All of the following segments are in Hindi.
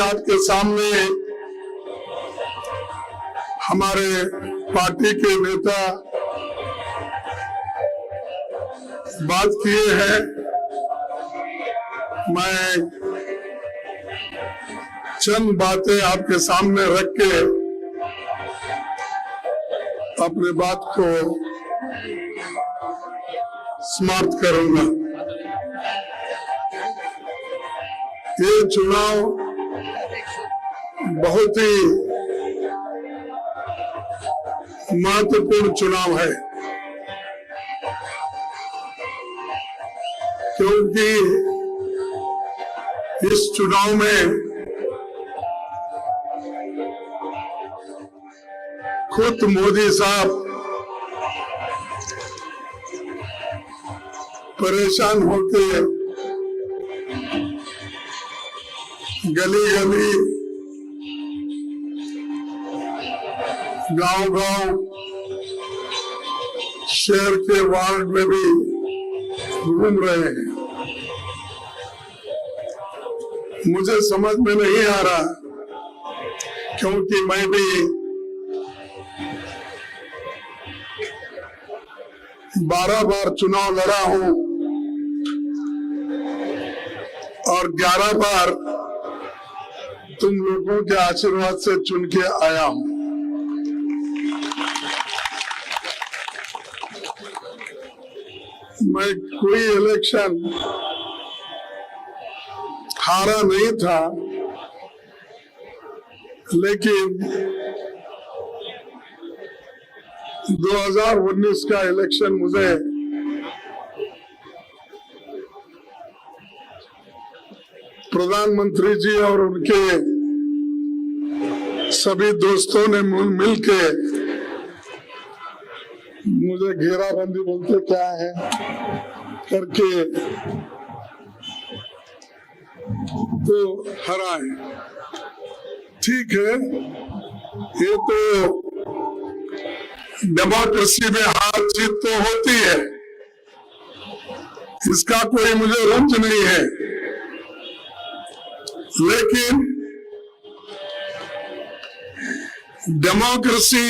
आपके सामने हमारे पार्टी के नेता बात किए हैं। मैं चंद बातें आपके सामने रख के अपने बात को समाप्त करूंगा। ये चुनाव बहुत ही महत्वपूर्ण चुनाव है, क्योंकि इस चुनाव में खुद मोदी साहब परेशान होके गली गली, गांव-गांव, शहर के वार्ड में भी घूम रहे हैं। मुझे समझ में नहीं आ रहा, क्योंकि मैं भी 12 बार चुनाव लड़ा हूं और 11 बार तुम लोगों के आशीर्वाद से चुन के आया हूं। मैं कोई इलेक्शन हारा नहीं था, लेकिन 2019 का इलेक्शन मुझे प्रधानमंत्री जी और उनके सभी दोस्तों ने मिलके मुझे घेराबंदी बोलते क्या है करके तो हराए। ठीक है, ये तो डेमोक्रेसी में हार जीत तो होती है, इसका कोई मुझे रंज नहीं है, लेकिन डेमोक्रेसी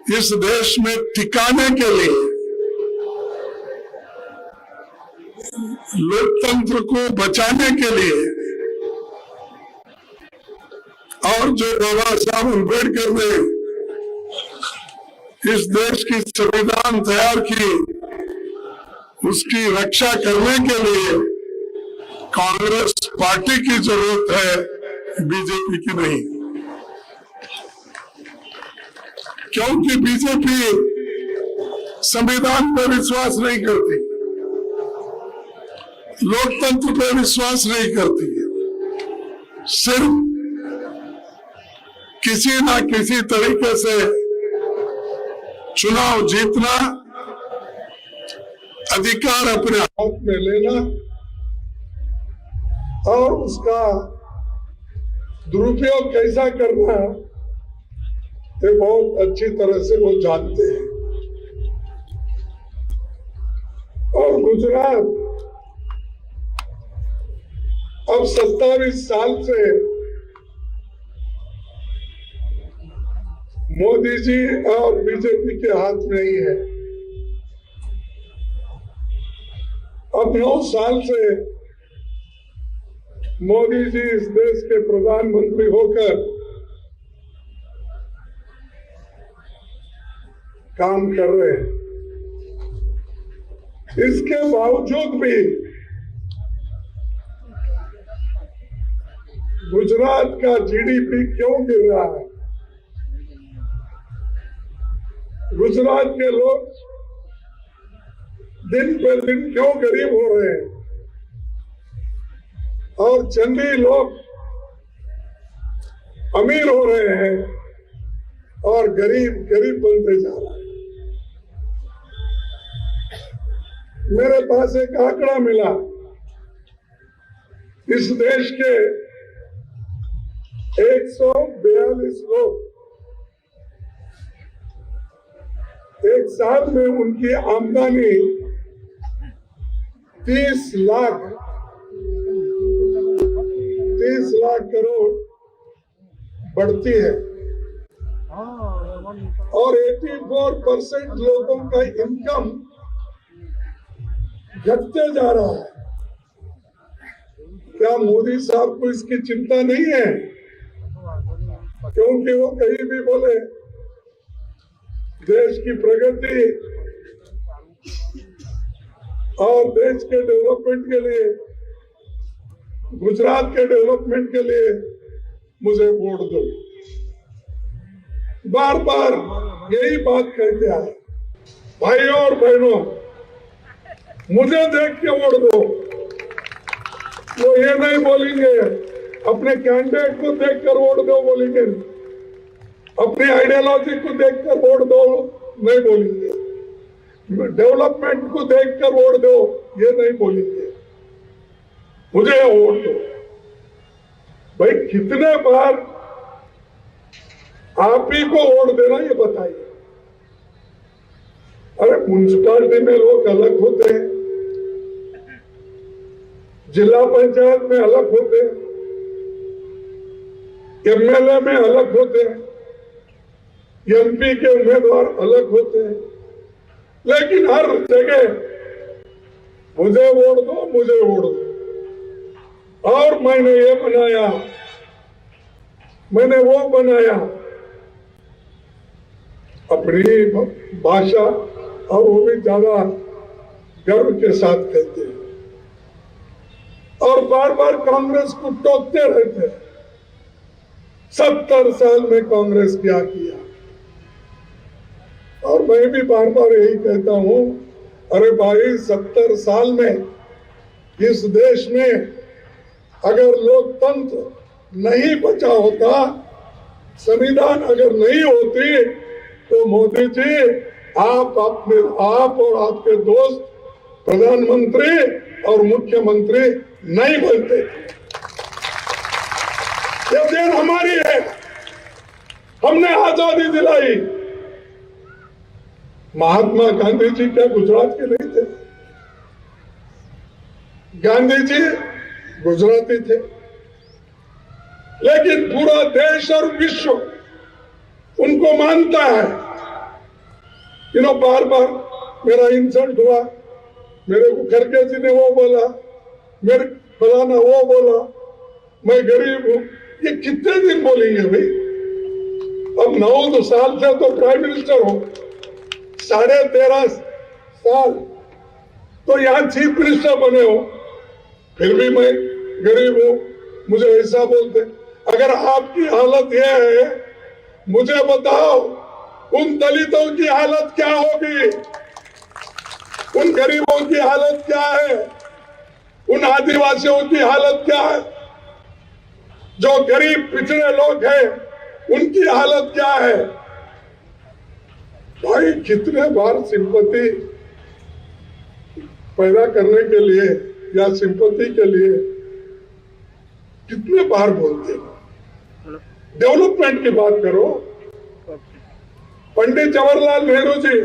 इस देश में टिकाने के लिए, लोकतंत्र को बचाने के लिए, और जो बाबा साहब अम्बेडकर ने इस देश की संविधान तैयार की, उसकी रक्षा करने के लिए कांग्रेस पार्टी की जरूरत है, बीजेपी की नहीं। क्योंकि बीजेपी संविधान पर विश्वास नहीं करती, लोकतंत्र पर विश्वास नहीं करती है, सिर्फ किसी ना किसी तरीके से चुनाव जीतना, अधिकार अपने हाथ में लेना और उसका दुरुपयोग कैसा करना, ये बहुत अच्छी तरह से वो जानते हैं। और गुजरात अब 27 साल से मोदी जी और बीजेपी के हाथ में ही है। अब 9 साल से मोदी जी इस देश के प्रधानमंत्री होकर काम कर रहे हैं। इसके बावजूद भी गुजरात का जीडीपी क्यों गिर रहा है? गुजरात के लोग दिन पे दिन क्यों गरीब हो रहे हैं और चंदी लोग अमीर हो रहे हैं और गरीब गरीब बनते जा रहा है। मेरे पास एक आंकड़ा मिला, इस देश के 142 लोग एक साल में उनकी आमदनी 30 लाख लाख करोड़ बढ़ती है और 84% लोगों का इनकम घटते जा रहा है। क्या मोदी साहब को इसकी चिंता नहीं है? क्योंकि वो कहीं भी बोले देश की प्रगति और देश के डेवलपमेंट के लिए, गुजरात के डेवलपमेंट के लिए मुझे वोट दो, बार बार यही बात कहते आए। भाइयों और बहनों, मुझे देख के वोट दो। वो ये नहीं बोलेंगे अपने कैंडिडेट को देखकर वोट दो, बोलेंगे अपनी आइडियोलॉजी को देखकर वोट दो नहीं बोलेंगे, डेवलपमेंट को देखकर वोट दो ये नहीं बोलेंगे, मुझे वोट दो। भाई कितने बार आप ही को वोट देना ये बताइए। अरे म्युनिसिपालिटी में लोग अलग होते हैं, जिला पंचायत में अलग होते हैं, एमएलए में अलग होते हैं, एमपी के उम्मीदवार अलग होते हैं, लेकिन हर जगह मुझे वोट दो, मुझे वोट दो। और मैंने ये बनाया, मैंने वो बनाया, अपनी भाषा, और वो भी ज्यादा गर्व के साथ कहते हैं और बार बार कांग्रेस को टोकते रहते हैं। 70 साल में कांग्रेस क्या किया? और मैं भी बार बार यही कहता हूं, अरे भाई 70 साल में इस देश में अगर लोकतंत्र नहीं बचा होता, संविधान अगर नहीं होती, तो मोदी जी आप और आपके दोस्त प्रधानमंत्री और मुख्यमंत्री नहीं बनते। ये देन हमारी है, हमने आजादी दिलाई। महात्मा गांधी जी क्या गुजरात के नहीं थे? गांधी जी गुजराती थे, लेकिन पूरा देश और विश्व उनको मानता है। बार बार मेरा इंसल्ट हुआ, मेरे को खड़गे जी ने वो बोला, मेरे फलाना वो बोला, मैं गरीब हूं। ये कितने दिन बोलेंगे भाई? अब 9 साल से तो प्राइम मिनिस्टर हो, 13.5 साल तो यहां चीफ मिनिस्टर बने हो, फिर भी मैं गरीब हूं, मुझे ऐसा बोलते। अगर आपकी हालत यह है, मुझे बताओ उन दलितों की हालत क्या होगी, उन गरीबों की हालत क्या है, उन आदिवासियों की हालत क्या है, जो गरीब पिछड़े लोग हैं उनकी हालत क्या है? भाई कितने बार सिंपैथी पैदा करने के लिए या सिंपैथी के लिए कितने बार बोलते हैं। डेवलपमेंट की बात करो। पंडित जवाहरलाल नेहरू जी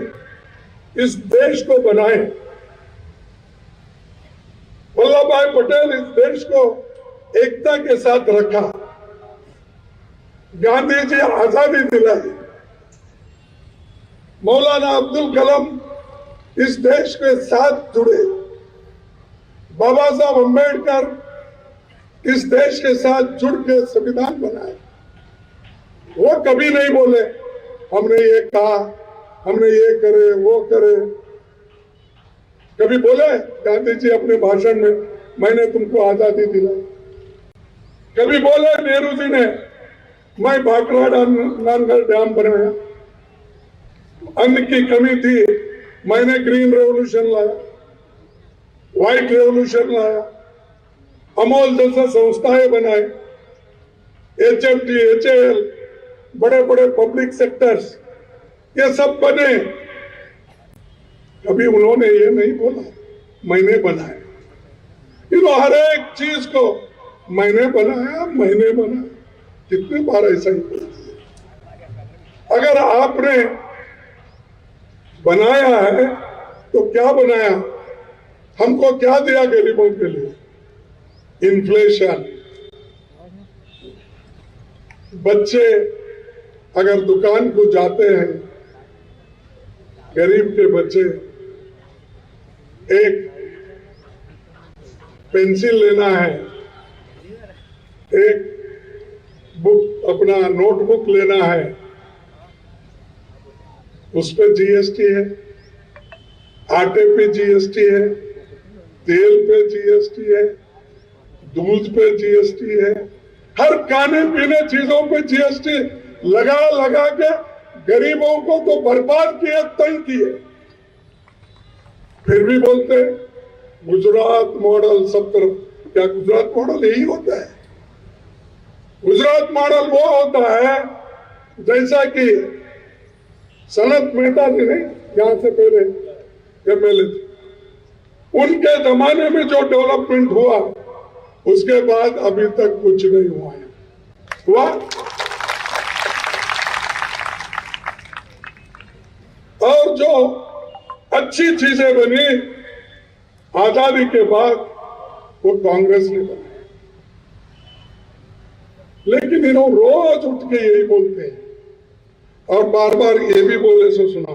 इस देश को बनाए, वल्लभ भाई पटेल इस देश को एकता के साथ रखा, गांधी जी आजादी दिलाई, मौलाना अब्दुल कलाम इस देश के साथ जुड़े, बाबा साहब अम्बेडकर इस देश के साथ जुड़ के संविधान बनाए। वो कभी नहीं बोले हमने ये कहा, हमने ये करे वो करे। कभी बोले गांधी जी अपने भाषण में मैंने तुमको आजादी दिलाई? कभी बोले नेहरू जी ने मैं भाखड़ा नानगढ़ डैम बनाया, अन्न की कमी थी मैंने ग्रीन रेवोल्यूशन लाया, व्हाइट रेवोल्यूशन लाया, अमूल जैसे संस्थाएं बनाए, HFD, HAL, बड़े बड़े पब्लिक सेक्टर्स ये सब बने। कभी उन्होंने ये नहीं बोला मैंने बनाया। हर एक चीज को मैंने बनाया, मैंने बनाया। कितने बार ऐसा ही बोलते हैं। अगर आपने बनाया है तो क्या बनाया? हमको क्या दिया गरीबों के लिए? इन्फ्लेशन, बच्चे अगर दुकान को जाते हैं, गरीब के बच्चे एक पेंसिल लेना है, एक बुक अपना नोटबुक लेना है, उस पे जीएसटी है, आटे पे जीएसटी है, तेल पे जीएसटी है, दूध पे जीएसटी है, हर खाने पीने चीजों पे जीएसटी लगा लगा के गरीबों को तो बर्बाद किए, तंग किए। फिर भी बोलते गुजरात मॉडल सब तरफ। क्या गुजरात मॉडल यही होता है? गुजरात मॉडल वो होता है जैसा कि सनत मेहता जी ने यहां से पहले एमएलए थे, उनके जमाने में जो डेवलपमेंट हुआ उसके बाद अभी तक कुछ नहीं हुआ है। हुआ और जो अच्छी चीजें बनी आजादी के बाद वो कांग्रेस ने बनाई। लेकिन इन्होंने रोज उठ के यही बोलते हैं और बार बार ये भी बोले सो सुना।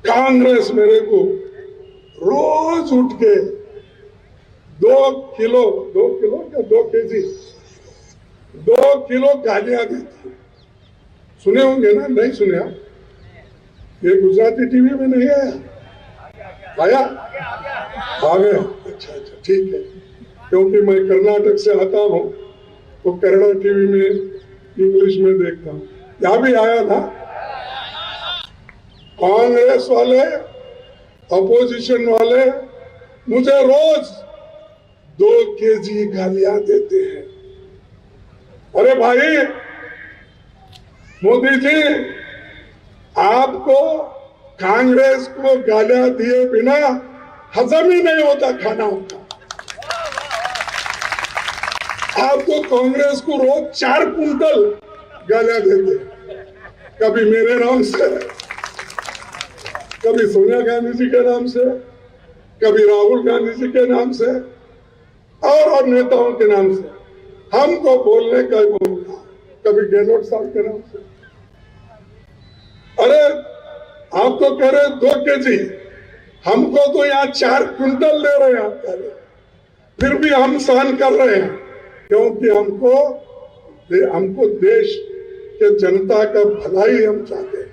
कांग्रेस मेरे को रोज उठ के 2 किलो गालियां देती। सुने होंगे ना? नहीं सुने आप? ये गुजराती टीवी में नहीं आया? आया? आ गया? अच्छा अच्छा, ठीक है। क्योंकि मैं कर्नाटक से आता हूं तो कन्नड़ा टीवी में इंग्लिश में देखता हूं। यहां भी आया था। कांग्रेस वाले, अपोजिशन वाले मुझे रोज 2 केजी गालियां देते हैं। अरे भाई मोदी जी, आपको कांग्रेस को गालियां दिए बिना हजम ही नहीं होता खाना होता। आप तो कांग्रेस को रोज 4 कुंटल गालियां देते, कभी मेरे नाम से, कभी सोनिया गांधी जी के नाम से, कभी राहुल गांधी जी के नाम से और नेताओं के नाम से। हमको बोलने का बोलना, कभी गहलोत साहब के नाम से। अरे आप तो कह रहे 2 केजी, हमको तो यहाँ 4 क्विंटल दे रहे हैं आप कह रहे, फिर भी हम सहन कर रहे हैं क्योंकि हमको देश के जनता का भलाई हम चाहते हैं।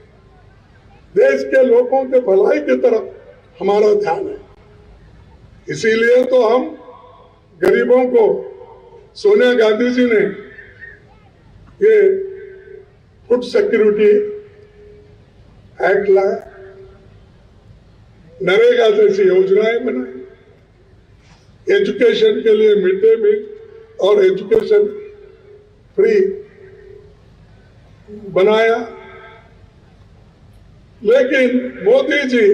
देश के लोगों के भलाई की तरफ हमारा ध्यान है। इसीलिए तो हम गरीबों को सोनिया गांधी जी ने ये फूड सिक्योरिटी एक्ट लाया, नरेगा जैसी योजनाएं बनाई, एजुकेशन के लिए मिड डे मील और एजुकेशन फ्री बनाया। लेकिन मोदी जी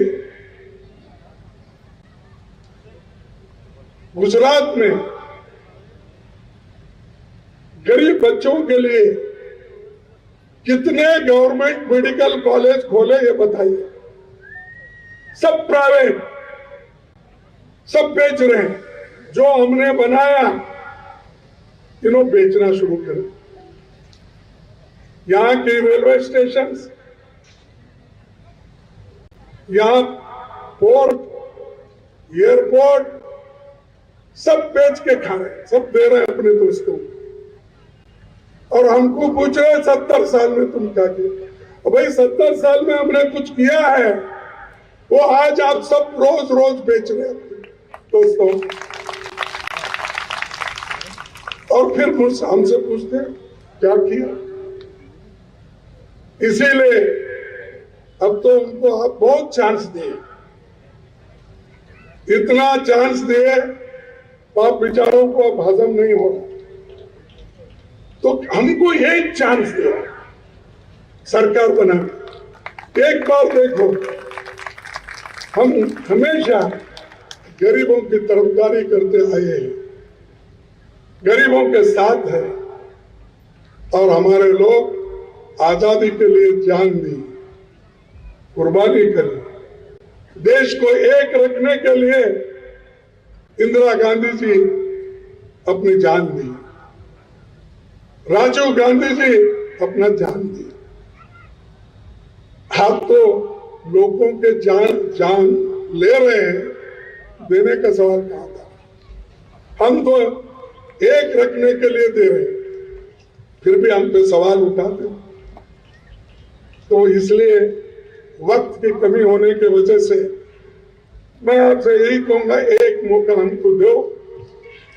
गुजरात में गरीब बच्चों के लिए कितने गवर्नमेंट मेडिकल कॉलेज खोले ये बताइए? सब प्राइवेट, सब बेच रहे हैं। जो हमने बनाया इन्होंने बेचना शुरू कर। यहां के रेलवे स्टेशन, यहां पोर्ट, एयरपोर्ट सब बेच के खा रहे हैं, सब दे रहे हैं अपने दोस्तों। और हमको पूछ रहे 70 साल में तुम क्या किया? भाई 70 साल में हमने कुछ किया है, वो आज आप सब रोज रोज बेच रहे हैं दोस्तों। और फिर हमसे पूछते क्या किया? इसीलिए अब तो उनको आप बहुत चांस दिए, इतना चांस दिए पाप विचारों को अब हजम नहीं हो रहा। तो हमको एक चांस दिया सरकार बना। एक बार देखो, हम हमेशा गरीबों की तरफदारी करते आए हैं, गरीबों के साथ है और हमारे लोग आजादी के लिए जान दी, कुर्बानी करी। देश को एक रखने के लिए इंदिरा गांधी जी अपनी जान दी। राजीव गांधी जी अपना जान दिया। आप तो लोगों के जान ले रहे हैं, देने का सवाल कहां था? हम तो एक रखने के लिए दे रहे हैं, फिर भी हम पे सवाल उठाते हैं। तो इसलिए वक्त की कमी होने की वजह से मैं आपसे यही कहूंगा, एक मौका हमको दो।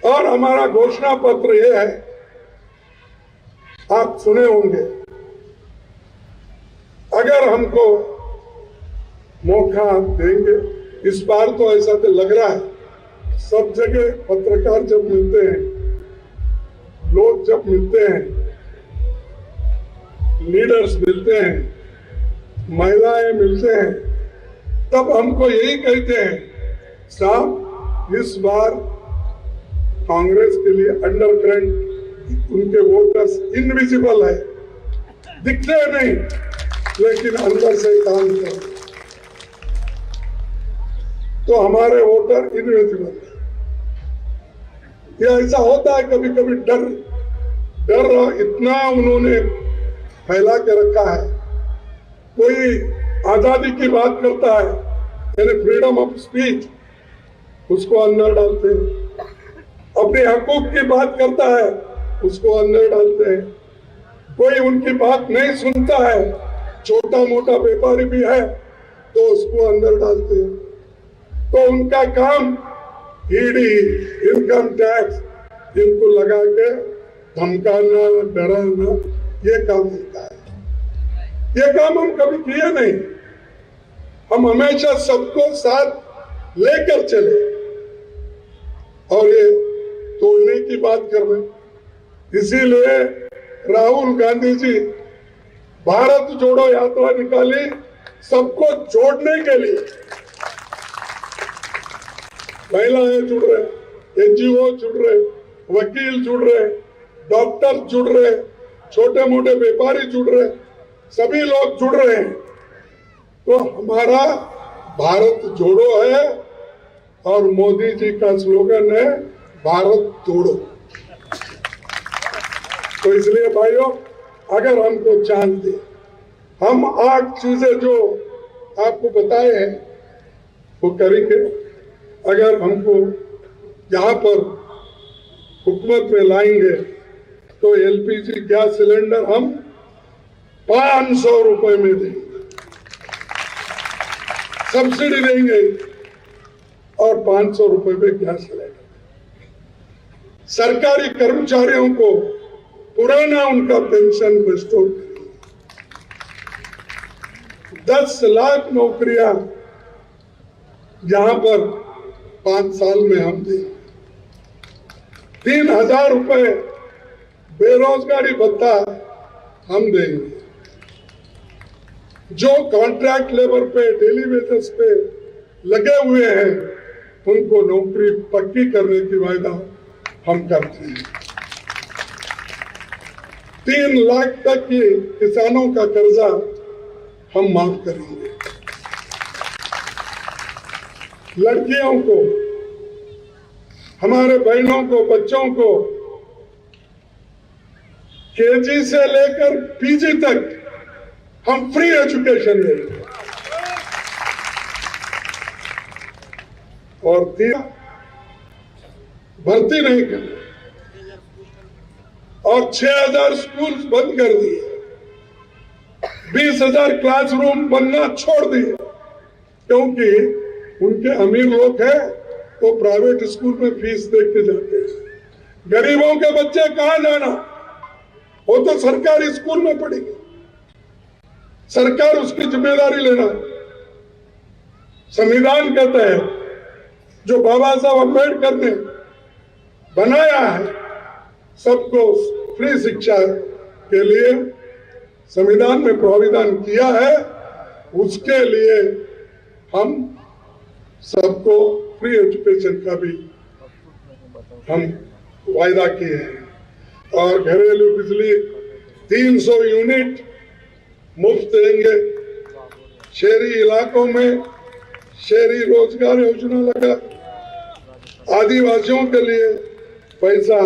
और हमारा घोषणा पत्र यह है, आप सुने होंगे, अगर हमको मौका देंगे, इस बार तो ऐसा तो लग रहा है, सब जगह पत्रकार जब मिलते हैं, लोग जब मिलते हैं, लीडर्स मिलते हैं, महिलाएं मिलते हैं, तब हमको यही कहते हैं, साहब इस बार कांग्रेस के लिए अंडर करंट, उनके वोटर्स इनविजिबल है, दिखते नहीं, लेकिन अंदर से काम कर, तो हमारे वोटर इनविजिबल है। ये ऐसा होता है कभी कभी, डर इतना उन्होंने फैला के रखा है। कोई आजादी की बात करता है, यानी फ्रीडम ऑफ स्पीच, उसको अंदर डालते हैं। अपने हकूक की बात करता है, उसको अंदर डालते हैं। कोई उनकी बात नहीं सुनता है, छोटा मोटा व्यापारी भी है, तो उसको अंदर डालते हैं। तो उनका काम ईडी, इनकम टैक्स, इनको लगा के धमकाना, डराना, ये काम होता है। ये काम हम कभी किए नहीं। हम हमेशा सबको साथ लेकर चले, और ये तोड़ने की बात कर रहे। इसीलिए राहुल गांधी जी भारत जोड़ो यात्रा निकाली, सबको जोड़ने के लिए। महिलाएं जुड़ रहे, एनजीओ जुड़ रहे, वकील जुड़ रहे, डॉक्टर जुड़ रहे, छोटे मोटे व्यापारी जुड़ रहे, सभी लोग जुड़ रहे हैं। तो हमारा भारत जोड़ो है, और मोदी जी का स्लोगन है भारत तोड़ो। तो इसलिए भाइयों, अगर हमको चांस दे, हम 8 चीजें जो आपको बताए हैं वो करेंगे। अगर हमको यहाँ पर हुकूमत में लाएंगे तो एलपीजी गैस सिलेंडर हम 500 रुपए में देंगे, सब्सिडी देंगे, और 500 रुपए में गैस सिलेंडर। सरकारी कर्मचारियों को पुराना उनका पेंशन रिस्टोर करेंगे। 10 लाख नौकरियां यहां पर 5 साल में हम देंगे। 3000 रुपए बेरोजगारी भत्ता हम देंगे। जो कॉन्ट्रैक्ट लेबर पे, डेली वेजेस पे लगे हुए हैं, उनको नौकरी पक्की करने की वायदा हम करते हैं। 3 लाख तक की किसानों का कर्जा हम माफ करेंगे। लड़कियों को, हमारे बहनों को, बच्चों को केजी से लेकर पीजी तक हम फ्री एजुकेशन देंगे। और भर्ती नहीं करना, और 6000 स्कूल बंद कर दिए, 20,000 क्लासरूम बनना छोड़ दिए, क्योंकि उनके अमीर लोग हैं वो प्राइवेट स्कूल में फीस दे के जाते हैं। गरीबों के बच्चे कहां जाना, वो तो सरकारी स्कूल में पढ़ेंगे। सरकार उसकी जिम्मेदारी लेना। संविधान कहता है, जो बाबा साहब अम्बेडकर ने बनाया है, सबको फ्री शिक्षा के लिए संविधान में प्राविधान किया है, उसके लिए हम सबको फ्री एजुकेशन का भी हम वायदा किए हैं। और घरेलू बिजली 300 यूनिट मुफ्त देंगे। शहरी इलाकों में शहरी रोजगार योजना लगा। आदिवासियों के लिए पैसा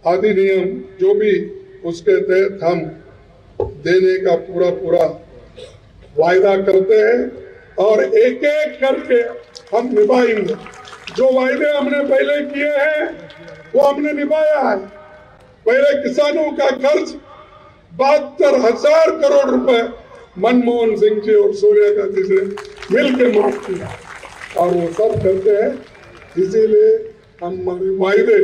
अधिनियम जो भी उसके तहत हम देने का पूरा वायदा करते हैं और एक एक करके हम निभाएंगे। जो वायदे हमने पहले किए हैं वो हमने निभाया है। पहले किसानों का कर्ज 72,000 करोड़ रुपए मनमोहन सिंह जी और सोनिया गांधी से मिलकर माफ किया और वो सब करते हैं। इसीलिए हम वायदे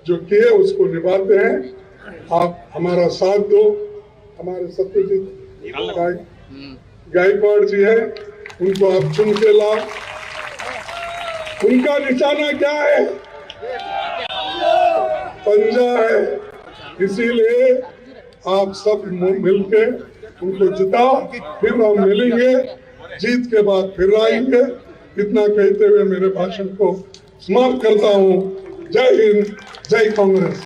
जो किए उसको निभाते हैं। आप हमारा साथ दो। हमारे सत्यजीत गायकवाड़ जी है, उनको आप चुन के लाओ। उनका निशाना क्या है? पंजा है। इसीलिए आप सब मिलके उनको जिताओ, फिर हम मिलेंगे, जीत के बाद फिर आएंगे। इतना कहते हुए मेरे भाषण को समाप्त करता हूँ। जय हिंद, जय कांग्रेस।